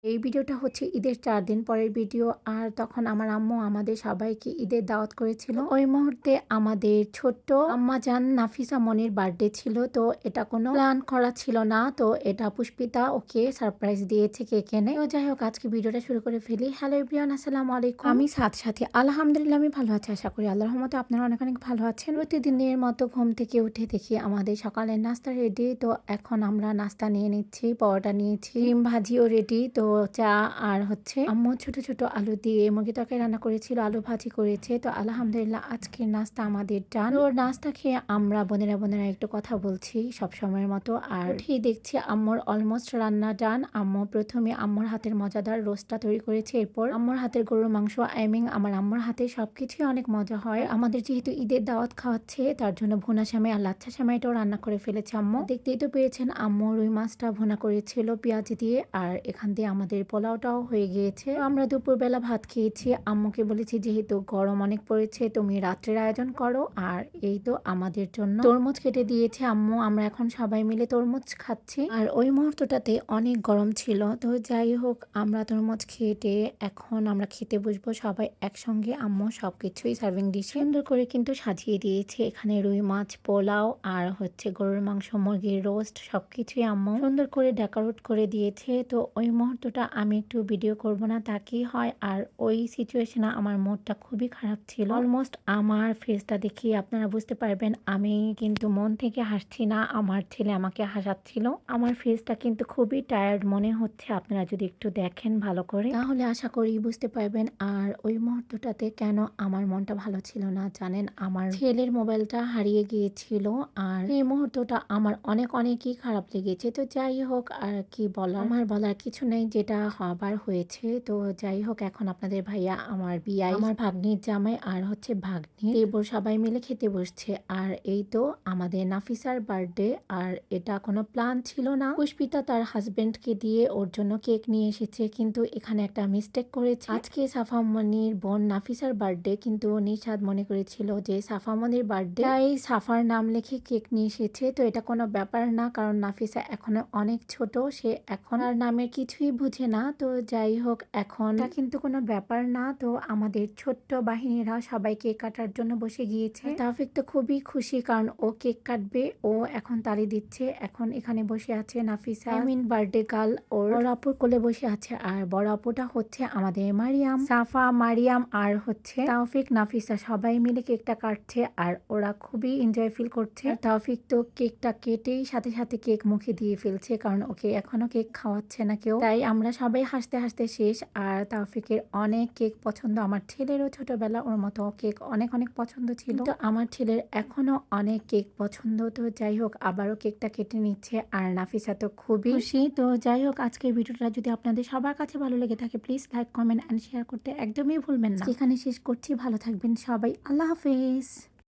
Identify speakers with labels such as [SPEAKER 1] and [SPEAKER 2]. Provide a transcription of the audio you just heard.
[SPEAKER 1] এই ভিডিওটা হচ্ছে ঈদের ৪ দিন পরের ভিডিও। আর তখন আমার আম্মু আমাদের সবাইকে ঈদের দাওয়াত করেছিল। ওই মুহূর্তে আমাদের ছোট্ট আম্মাজান নাফিসা মনির বার্থডে ছিল। তো এটা কোনো প্ল্যান করা ছিল না। তো এটা পুষ্পিতা ওকে সারপ্রাইজ দিয়েছে কেক এনে। তো যাই হোক আজকে ভিডিওটা শুরু করে ফেলি। হ্যালো এভরিওয়ান, আসসালামু আলাইকুম। আমি সাথে আলহামদুলিল্লাহ আমি ভালো আছি। আশা করি আল্লাহর রহমতে আপনারা অনেক অনেক ভালো আছেন। প্রতিদিনের মতো ঘুম থেকে উঠে দেখি আমাদের সকালের নাস্তা রেডি। তো এখন আমরা নাস্তা নিয়ে নিচ্ছি। পরোটা নিয়েছি, ডিম ভাজিও রেডি। তো চা আর হচ্ছে আম্মু ছোট ছোট আলু দিয়ে মুরগি তরকারি রান্না করেছিল, আলু ভাজি করেছে। তো আলহামদুলিল্লাহ আজকের নাস্তা আমাদের ডান। তো নাস্তা খেয়ে আমরা বোনেরা একটু কথা বলছি সব সময়ের মতো। আর উঠেই দেখছি আম্মুর অলমোস্ট রান্না ডান। আম্মু প্রথমে আম্মুর হাতের মজাদার রোস্টটা তৈরি করেছে, এরপর আম্মুর হাতের গরুর মাংস। আমার আম্মুর হাতে সবকিছুই অনেক মজা হয়। আমাদের যেহেতু ঈদের দাওয়াত খাওয়াচ্ছে তার জন্য ভুনা সেমাই আর লাচ্ছা সেমাইটাও রান্না করে ফেলেছে আম্মু। দেখতেই তো পেয়েছেন আম্মু রুই মাছটা ভুনা করেছিল পেঁয়াজ দিয়ে। আর এখান দিয়ে আমাদের পোলাওটাও হয়ে গিয়েছে। আমরা দুপুরবেলা ভাত খেয়েছি। আম্মুকে বলেছি যেহেতু গরম অনেক পড়েছে তুমি রাত্রের আয়োজন করো। আর এই তো আমাদের জন্য তরমুজ কেটে দিয়েছে আম্মু। আমরা এখন সবাই মিলে তরমুজ খাচ্ছি। আর ওই মুহূর্তটাতে অনেক গরম ছিল। তো যাই হোক আমরা তরমুজ খেটে এখন আমরা খেতে বসবো সবাই একসঙ্গে। আম্মু সবকিছুই সার্ভিং ডিশে সুন্দর করে কিন্তু সাজিয়ে দিয়েছে। এখানে রুই মাছ, পোলাও আর হচ্ছে গরুর মাংস, মুরগির রোস্ট সবকিছুই আম্মু সুন্দর করে ডেকোরেট করে দিয়েছে। তো ওই মুহূর্তটা আমি একটু ভিডিও করব না তা কি হয়। আর ওই সিচুয়েশনে আমার মুডটা খুবই খারাপ ছিল। অলমোস্ট আমার ফেসটা দেখি আপনারা বুঝতে পারবেন আমি কিন্তু মন থেকে হাসছি না, আমার ছেলে আমাকে হাসাচ্ছিল। আমার ফেসটা কিন্তু খুবই টায়ার্ড মনে হচ্ছে। আপনারা যদি একটু দেখেন ভালো করে তাহলে আশা করি বুঝতে পারবেন। আর ওই মুহূর্তটাতে কেন আমার মনটা ভালো ছিল না জানেন, আমার ছেলের মোবাইলটা হারিয়ে গিয়েছিল। আর এই মুহূর্তটা আমার অনেকই খারাপ লেগেছে। তো যাই হোক আর কি বলার, আমার বলার কিছু নেই, যেটা হবার হয়েছে। তো যাই হোক এখন আপনাদের ভাইয়া, আমার বিয়াই, আমার ভাগ্নির জামাই আর হচ্ছে ভাগ্নি দেবর সবাই মিলে খেতে বসছে। আর এই তো আমাদের নাফিসার বার্থডে। আর এটা কোনো প্ল্যান ছিল না। পুষ্পিতা তার হাজবেন্ডকে দিয়ে ওর জন্য কেক নিয়ে এসেছে, কিন্তু এখানে একটা মিস্টেক করেছে। আজকে সাফামনির বোন নাফিসার বার্থডে, কিন্তু নিশাদ মনে করেছিল যে সাফামনির বার্থডে, তাই সাফার নাম লিখে কেক নিয়ে এসেছে। তো এটা কোনো ব্যাপার না, কারণ নাফিসা এখনো অনেক ছোট, সে এখন আর নামের কিছুই বুঝে না। তো যাই হোক এখন এটা কিন্তু কোনো ব্যাপার না। তো আমাদের ছোট্ট বাহিনীরা সবাই কেক কাটার জন্য বসে গিয়েছে। তাওফিক তো খুবই খুশি কারণ ও কেক কাটবে, ও এখন তালি দিচ্ছে। এখন এখানে বসে আছে নাফিসা, বার্থডে গার্ল ওর বড় আপুর কোলে বসে আছে। আর বড় আপুটা হচ্ছে আমাদের মারিয়াম, সাফা, মারিয়াম আর হচ্ছে তাওফিক, নাফিসা সবাই মিলে কেকটা কাটছে। আর ওরা খুবই এনজয় ফিল করছে। তাওফিক তো কেকটা কেটেই সাথে কেক মুখে দিয়ে ফেলছে, কারণ ওকে এখনো কেক খাওয়াচ্ছে না কেউ। তাই আমরা সবাই হাসতে হাসতে শেষ। আর তাওফিকের অনেক কেক পছন্দ, আমার ছেলেরও ছোটবেলা ওর মতো কেক অনেক পছন্দ ছিল। তো আমার ছেলের এখনো অনেক কেক পছন্দ। তো যাই হোক আবারও কেকটা কেটে নিচ্ছে। আর নাফিসা তো খুবই খুশি। তো যাই হোক আজকের ভিডিওটা যদি আপনাদের সবার কাছে ভালো লেগে থাকে please like, comment and share করতে একদমই ভুলবেন না। এখানে শেষ করছি, ভালো থাকবেন সবাই, আল্লাহ হাফেজ।